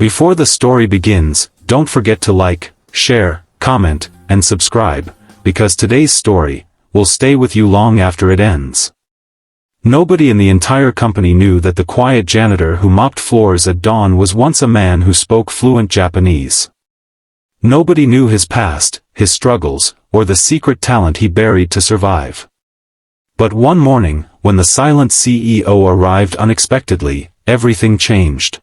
Before the story begins, don't forget to like, share, comment, and subscribe, because today's story will stay with you long after it ends. Nobody in the entire company knew that the quiet janitor who mopped floors at dawn was once a man who spoke fluent Japanese. Nobody knew his past, his struggles, or the secret talent he buried to survive. But one morning, when the silent CEO arrived unexpectedly, everything changed.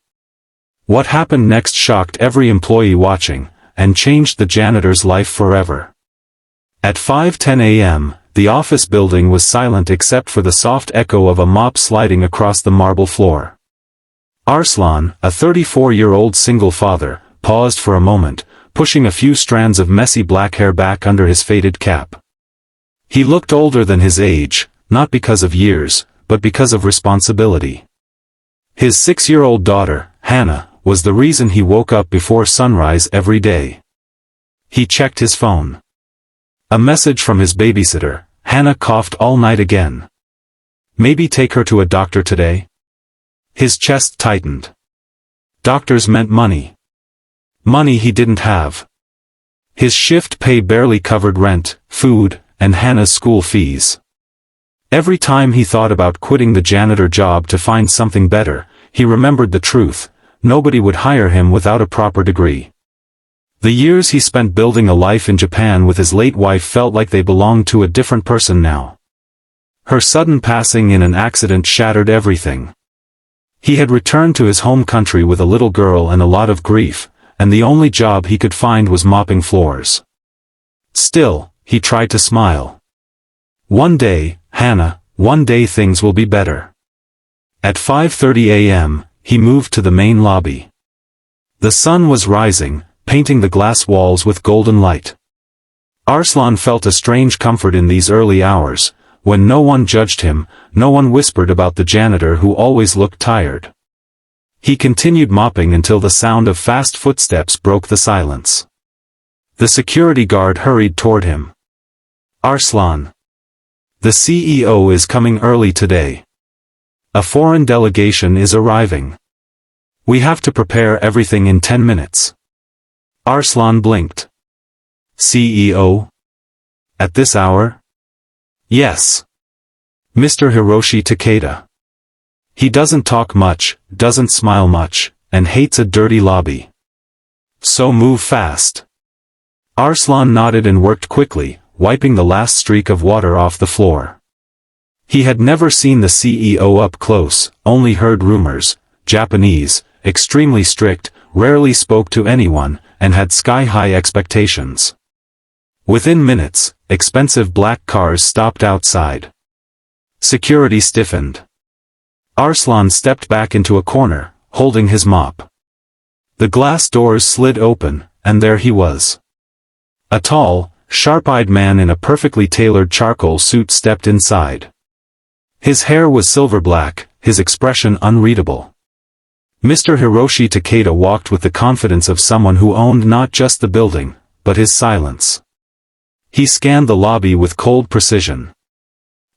What happened next shocked every employee watching, and changed the janitor's life forever. At 5:10 a.m., the office building was silent except for the soft echo of a mop sliding across the marble floor. Arslan, a 34-year-old single father, paused for a moment, pushing a few strands of messy black hair back under his faded cap. He looked older than his age, not because of years, but because of responsibility. His 6-year-old daughter, Hannah, was the reason he woke up before sunrise every day. He checked his phone. A message from his babysitter. Hannah coughed all night again. Maybe take her to a doctor today? His chest tightened. Doctors meant money. Money he didn't have. His shift pay barely covered rent, food, and Hannah's school fees. Every time he thought about quitting the janitor job to find something better, he remembered the truth: nobody would hire him without a proper degree. The years he spent building a life in Japan with his late wife felt like they belonged to a different person now. Her sudden passing in an accident shattered everything. He had returned to his home country with a little girl and a lot of grief, and the only job he could find was mopping floors. Still, he tried to smile. One day, Hannah, one day things will be better. At 5:30 a.m., he moved to the main lobby. The sun was rising, painting the glass walls with golden light. Arslan felt a strange comfort in these early hours, when no one judged him, no one whispered about the janitor who always looked tired. He continued mopping until the sound of fast footsteps broke the silence. The security guard hurried toward him. Arslan. The CEO is coming early today. A foreign delegation is arriving. We have to prepare everything in 10 minutes. Arslan blinked. CEO? At this hour? Yes. Mr. Hiroshi Takeda. He doesn't talk much, doesn't smile much, and hates a dirty lobby. So move fast. Arslan nodded and worked quickly, wiping the last streak of water off the floor. He had never seen the CEO up close, only heard rumors. Japanese, extremely strict, rarely spoke to anyone, and had sky-high expectations. Within minutes, expensive black cars stopped outside. Security stiffened. Arslan stepped back into a corner, holding his mop. The glass doors slid open, and there he was. A tall, sharp-eyed man in a perfectly tailored charcoal suit stepped inside. His hair was silver black, his expression unreadable. Mr. Hiroshi Takeda walked with the confidence of someone who owned not just the building, but his silence. He scanned the lobby with cold precision.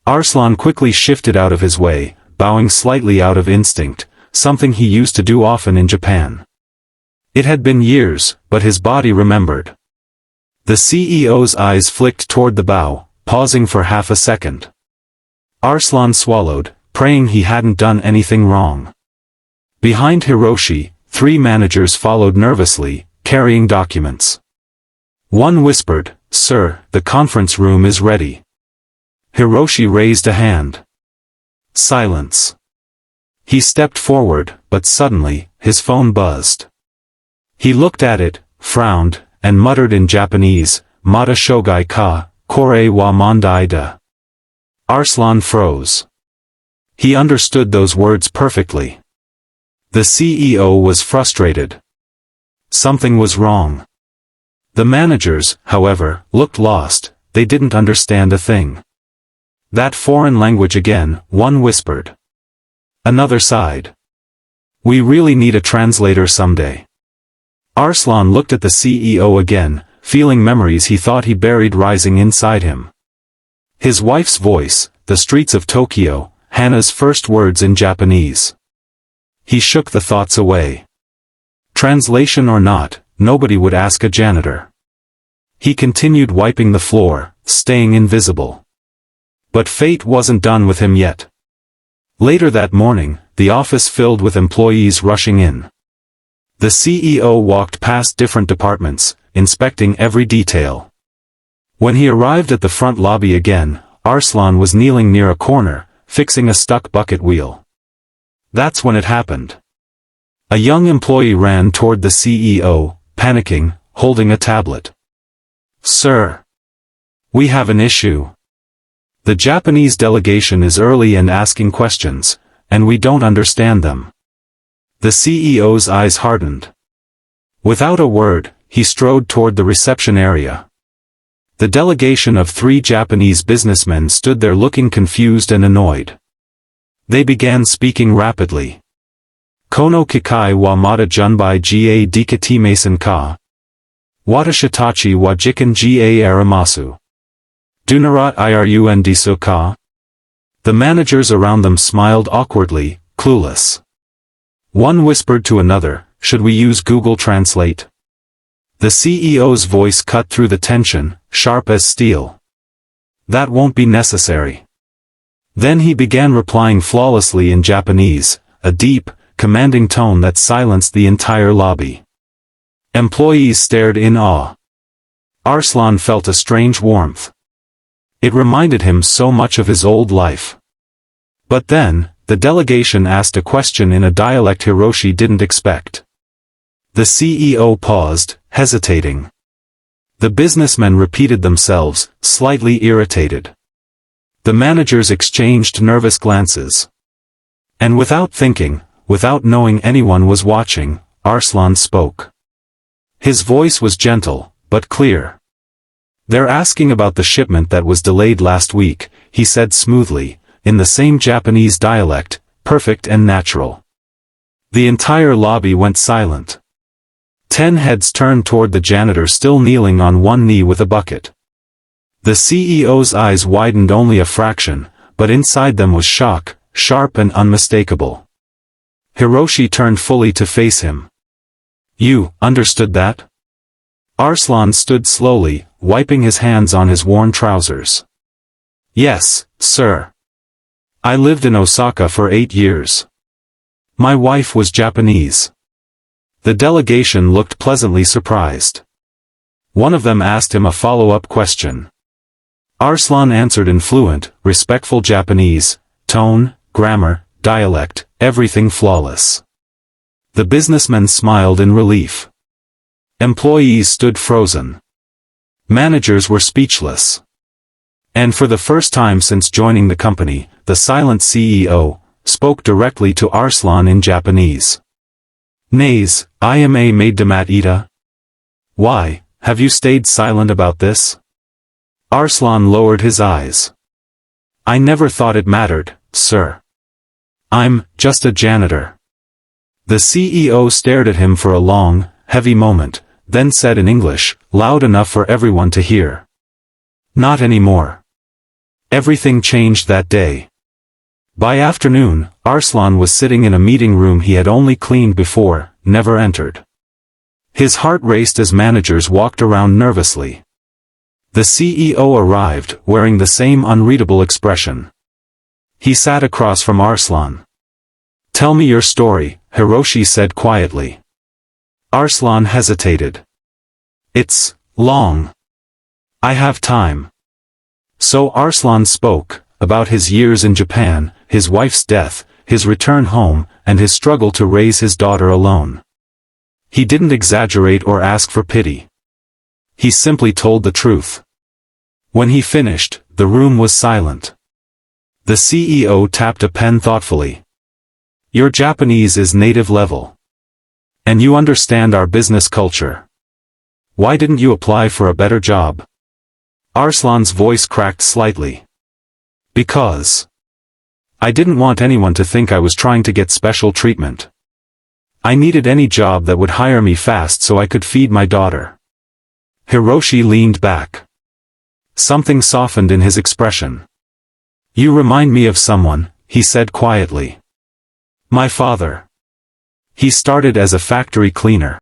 Arslan quickly shifted out of his way, bowing slightly out of instinct, something he used to do often in Japan. It had been years, but his body remembered. The CEO's eyes flicked toward the bow, pausing for half a second. Arslan swallowed, praying he hadn't done anything wrong. Behind Hiroshi, 3 managers followed nervously, carrying documents. One whispered, "Sir, the conference room is ready." Hiroshi raised a hand. Silence. He stepped forward, but suddenly, his phone buzzed. He looked at it, frowned, and muttered in Japanese, "Mata shogai ka, kore wa mondai da." Arslan froze. He understood those words perfectly. The CEO was frustrated. Something was wrong. The managers, however, looked lost. They didn't understand a thing. That foreign language again, one whispered. Another sighed. "We really need a translator someday." Arslan looked at the CEO again, feeling memories he thought he buried rising inside him. His wife's voice, the streets of Tokyo, Hannah's first words in Japanese. He shook the thoughts away. Translation or not, nobody would ask a janitor. He continued wiping the floor, staying invisible. But fate wasn't done with him yet. Later that morning, the office filled with employees rushing in. The CEO walked past different departments, inspecting every detail. When he arrived at the front lobby again, Arslan was kneeling near a corner, fixing a stuck bucket wheel. That's when it happened. A young employee ran toward the CEO, panicking, holding a tablet. "Sir, we have an issue. The Japanese delegation is early and asking questions, and we don't understand them." The CEO's eyes hardened. Without a word, he strode toward the reception area. The delegation of 3 Japanese businessmen stood there looking confused and annoyed. They began speaking rapidly. "Kono kikai wa mata junbai ga dikatimasen ka. Watashitachi wa jikan ga aramasu. Dunarat irun diso ka?" The managers around them smiled awkwardly, clueless. One whispered to another, "Should we use Google Translate?" The CEO's voice cut through the tension, sharp as steel. "That won't be necessary." Then he began replying flawlessly in Japanese, a deep, commanding tone that silenced the entire lobby. Employees stared in awe. Arslan felt a strange warmth. It reminded him so much of his old life. But then, the delegation asked a question in a dialect Hiroshi didn't expect. The CEO paused, hesitating. The businessmen repeated themselves, slightly irritated. The managers exchanged nervous glances. And without thinking, without knowing anyone was watching, Arslan spoke. His voice was gentle, but clear. "They're asking about the shipment that was delayed last week," he said smoothly, in the same Japanese dialect, perfect and natural. The entire lobby went silent. 10 heads turned toward the janitor still kneeling on one knee with a bucket. The CEO's eyes widened only a fraction, but inside them was shock, sharp and unmistakable. Hiroshi turned fully to face him. "You understood that?" Arslan stood slowly, wiping his hands on his worn trousers. "Yes, sir. I lived in Osaka for 8 years. My wife was Japanese." The delegation looked pleasantly surprised. One of them asked him a follow-up question. Arslan answered in fluent, respectful Japanese, tone, grammar, dialect, everything flawless. The businessmen smiled in relief. Employees stood frozen. Managers were speechless. And for the first time since joining the company, the silent CEO spoke directly to Arslan in Japanese. "Nays, ima made demat ita? Why, have you stayed silent about this?" Arslan lowered his eyes. "I never thought it mattered, sir. I'm just a janitor." The CEO stared at him for a long, heavy moment, then said in English, loud enough for everyone to hear. "Not anymore." Everything changed that day. By afternoon, Arslan was sitting in a meeting room he had only cleaned before, never entered. His heart raced as managers walked around nervously. The CEO arrived, wearing the same unreadable expression. He sat across from Arslan. "Tell me your story," Hiroshi said quietly. Arslan hesitated. "It's long. I have time." So Arslan spoke, about his years in Japan, his wife's death, his return home, and his struggle to raise his daughter alone. He didn't exaggerate or ask for pity. He simply told the truth. When he finished, the room was silent. The CEO tapped a pen thoughtfully. "Your Japanese is native level. And you understand our business culture. Why didn't you apply for a better job?" Arslan's voice cracked slightly. "Because I didn't want anyone to think I was trying to get special treatment. I needed any job that would hire me fast so I could feed my daughter." Hiroshi leaned back. Something softened in his expression. "You remind me of someone," he said quietly. "My father. He started as a factory cleaner.